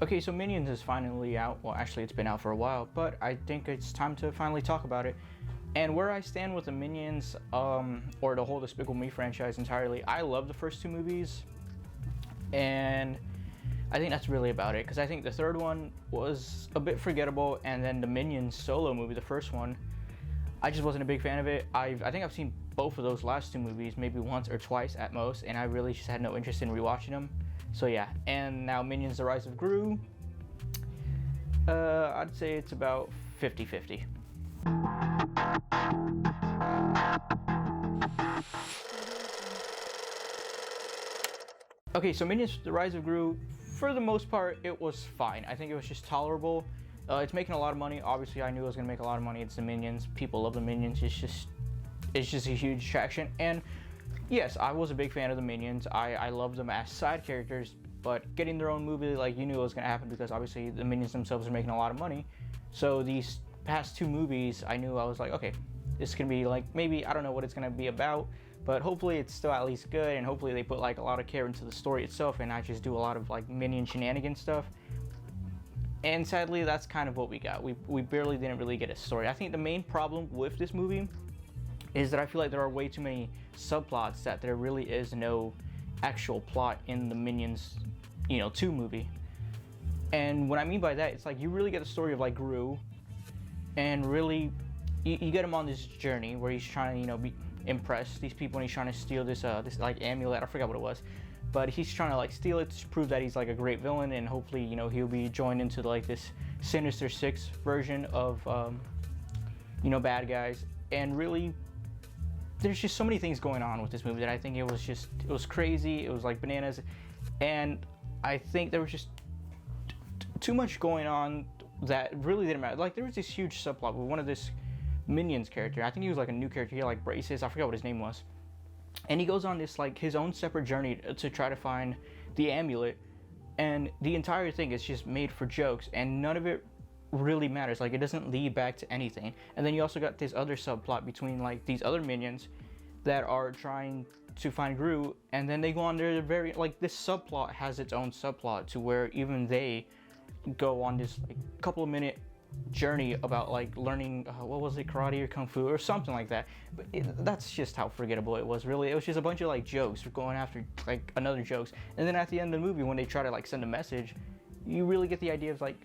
Okay, so Minions is finally out. Well, actually, it's been out for a while, but I think it's time to finally talk about it. And where I stand with the Minions, or the whole Despicable Me franchise entirely, I love the first two movies, and I think that's really about it. Because I think the third one was a bit forgettable, and then the Minions solo movie, the first one, I just wasn't a big fan of it. I think I've seen both of those last two movies maybe once or twice at most, and I really just had no interest in rewatching them. So yeah, and now Minions: The Rise of Gru, I'd say it's about 50-50. Okay, so Minions: The Rise of Gru, for the most part, it was fine. I think it was just tolerable. It's making a lot of money. Obviously, I knew it was gonna make a lot of money. It's the Minions. People love the Minions. It's just a huge attraction. And yes, I was a big fan of the Minions. I loved them as side characters, but getting their own movie, like, you knew it was gonna happen because obviously the Minions themselves are making a lot of money. So these past two movies, I knew I was like, okay, this is gonna be like, maybe, I don't know what it's gonna be about, but hopefully it's still at least good, and hopefully they put like a lot of care into the story itself and not just do a lot of like Minion shenanigans stuff. And sadly, that's kind of what we got. We barely didn't really get a story. I think the main problem with this movie is that I feel like there are way too many subplots, that there really is no actual plot in the Minions, 2 movie. And what I mean by that, it's like you really get the story of like Gru, and really you get him on this journey where he's trying to impress these people, and he's trying to steal this like amulet. I forgot what it was, but he's trying to like steal it to prove that he's like a great villain, and hopefully he'll be joined into like this Sinister Six version of bad guys. And really, there's just so many things going on with this movie that I think it was crazy. It was like bananas, and I think there was just too much going on that really didn't matter. Like, there was this huge subplot with one of this Minions character. I think he was like a new character. He had like braces. I forgot what his name was. And he goes on this like his own separate journey to try to find the amulet, and the entire thing is just made for jokes, and none of it really matters. Like, it doesn't lead back to anything. And then you also got this other subplot between like these other Minions that are trying to find Gru, and then they go on their very, like, this subplot has its own subplot to where even they go on this like couple of minute journey about like learning what was it, karate or kung fu or something like that. But that's just how forgettable it was. Really, it was just a bunch of like jokes going after like another jokes, and then at the end of the movie when they try to like send a message, you really get the idea of like,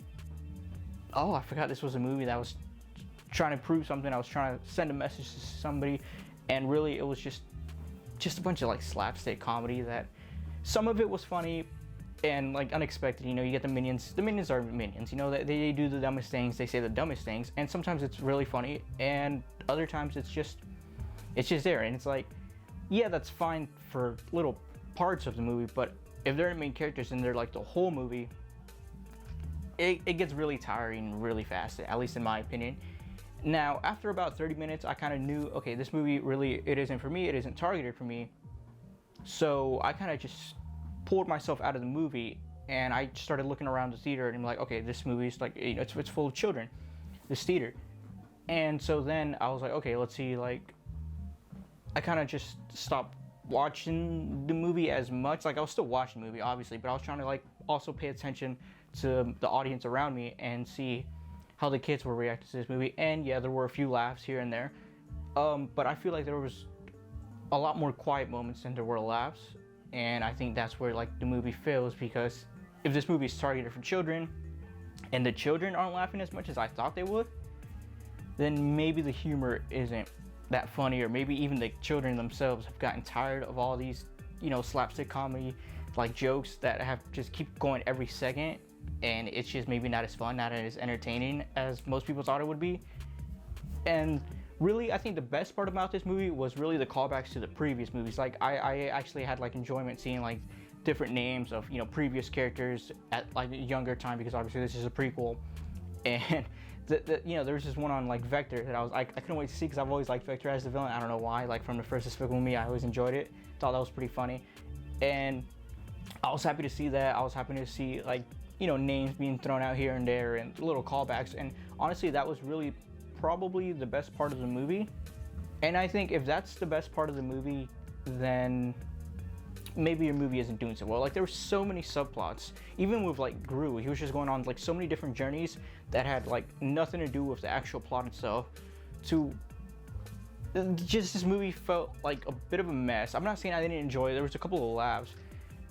oh, I forgot this was a movie that was trying to prove something. I was trying to send a message to somebody, and really it was just a bunch of like slapstick comedy that some of it was funny and like unexpected. You get the Minions. The Minions are Minions. They do the dumbest things. They say the dumbest things, and sometimes it's really funny, and other times it's just there. And it's like, yeah, that's fine for little parts of the movie, but if they're the main characters and they're like the whole movie, it gets really tiring really fast, at least in my opinion. Now, after about 30 minutes, I kind of knew, okay, this movie really, it isn't for me. It isn't targeted for me. So I kind of just pulled myself out of the movie, and I started looking around the theater, and I'm like, okay, this movie is like, it's full of children, this theater. And so then I was like, okay, let's see, like, I kind of just stopped watching the movie as much. Like, I was still watching the movie, obviously, but I was trying to like also pay attention to the audience around me and see how the kids were reacting to this movie. And yeah, there were a few laughs here and there, but I feel like there was a lot more quiet moments than there were laughs. And I think that's where like the movie fails, because if this movie is targeted for children and the children aren't laughing as much as I thought they would, then maybe the humor isn't that funny, or maybe even the children themselves have gotten tired of all these slapstick comedy like jokes that have just keep going every second, and it's just maybe not as fun, not as entertaining as most people thought it would be. And really, I think the best part about this movie was really the callbacks to the previous movies. Like, I actually had like enjoyment seeing like different names of previous characters at like a younger time, because obviously this is a prequel. And there was this one on like Vector that I couldn't wait to see, because I've always liked Vector as the villain. I don't know why. Like, from the first Despicable Me, I always enjoyed it. Thought that was pretty funny, and I was happy to see that. I was happy to see like names being thrown out here and there and little callbacks. And honestly, that was really probably the best part of the movie. And I think if that's the best part of the movie, then maybe your movie isn't doing so well. Like there were so many subplots, even with like Gru, he was just going on like so many different journeys that had like nothing to do with the actual plot itself. To just this movie felt like a bit of a mess. I'm not saying I didn't enjoy it. There was a couple of laughs,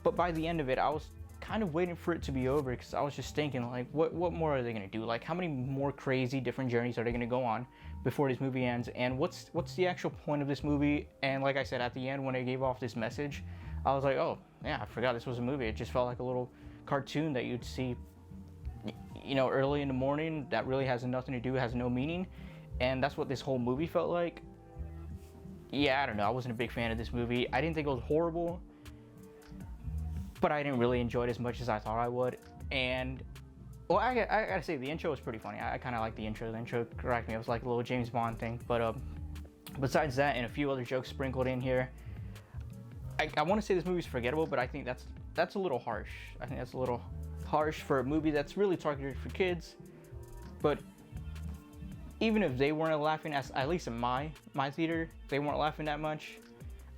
but by the end of it, I was kind of waiting for it to be over because I was just thinking like, what more are they gonna do? Like how many more crazy different journeys are they gonna go on before this movie ends? And what's the actual point of this movie? And like I said, at the end when they gave off this message, I was like, oh yeah, I forgot this was a movie. It just felt like a little cartoon that you'd see, you know, early in the morning that really has nothing to do, has no meaning. And that's what this whole movie felt like. Yeah, I don't know. I wasn't a big fan of this movie. I didn't think it was horrible, but I didn't really enjoy it as much as I thought I would. And, well, I gotta say, the intro was pretty funny. I kind of like the intro. The intro cracked me. It was like a little James Bond thing. But besides that, and a few other jokes sprinkled in here, I want to say this movie's forgettable, but I think that's a little harsh. I think that's a little harsh for a movie that's really targeted for kids. But even if they weren't laughing, at least in my theater, they weren't laughing that much,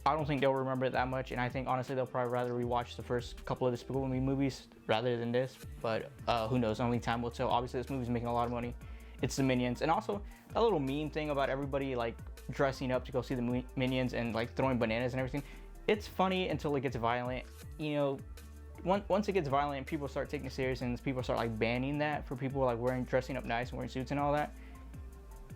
I don't think they'll remember it that much. And I think honestly they'll probably rather rewatch the first couple of Despicable Me movies rather than this. But who knows, only time will tell. Obviously this movie's making a lot of money. It's the Minions. And also that little meme thing about everybody like dressing up to go see the Minions and like throwing bananas and everything, it's funny until it gets violent. You know, once it gets violent, people start taking it serious and people start like banning that for people like dressing up nice and wearing suits and all that.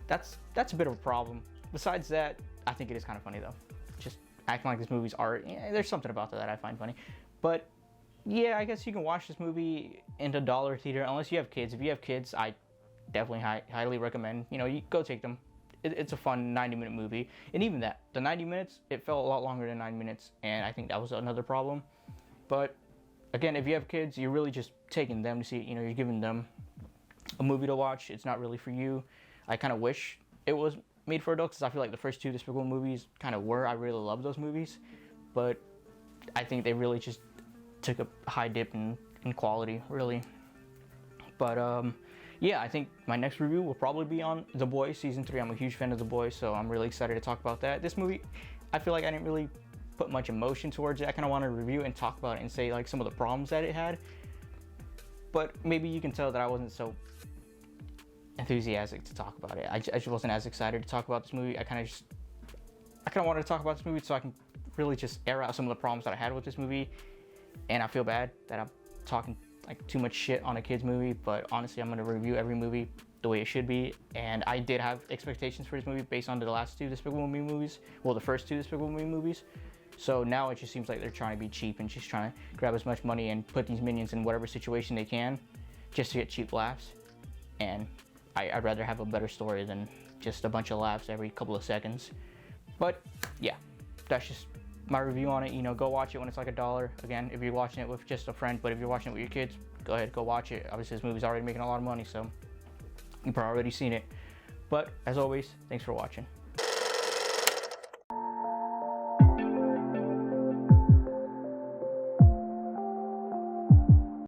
That's a bit of a problem. Besides that, I think it is kind of funny though. Just acting like this movie's art. Yeah, there's something about that I find funny. But yeah, I guess you can watch this movie in the dollar theater unless you have kids. If you have kids, I definitely highly recommend. You know, you go take them. It's a fun 90-minute movie. And even that, the 90 minutes, it felt a lot longer than 9 minutes, and I think that was another problem. But again, if you have kids, you're really just taking them to see. You know, you're giving them a movie to watch. It's not really for you. I kind of wish it was made for adults because I feel like the first two Despicable movies kind of were. I really love those movies, but I think they really just took a high dip in quality, really. But yeah, I think my next review will probably be on The Boys Season 3. I'm a huge fan of The Boys, so I'm really excited to talk about that. This movie, I feel like I didn't really put much emotion towards it. I kind of wanted to review and talk about it and say like some of the problems that it had, but maybe you can tell that I wasn't so enthusiastic to talk about it. I just wasn't as excited to talk about this movie. I kind of wanted to talk about this movie so I can really just air out some of the problems that I had with this movie. And I feel bad that I'm talking like too much shit on a kid's movie, but honestly, I'm gonna review every movie the way it should be. And I did have expectations for this movie based on the last two Despicable Me movies. Well, the first two Despicable Me movies. So now it just seems like they're trying to be cheap and just trying to grab as much money and put these Minions in whatever situation they can just to get cheap laughs. And I'd rather have a better story than just a bunch of laughs every couple of seconds. But yeah, that's just my review on it. You know, go watch it when it's like $1. Again, if you're watching it with just a friend, but if you're watching it with your kids, go ahead, go watch it. Obviously this movie's already making a lot of money, so you've probably already seen it. But as always, thanks for watching.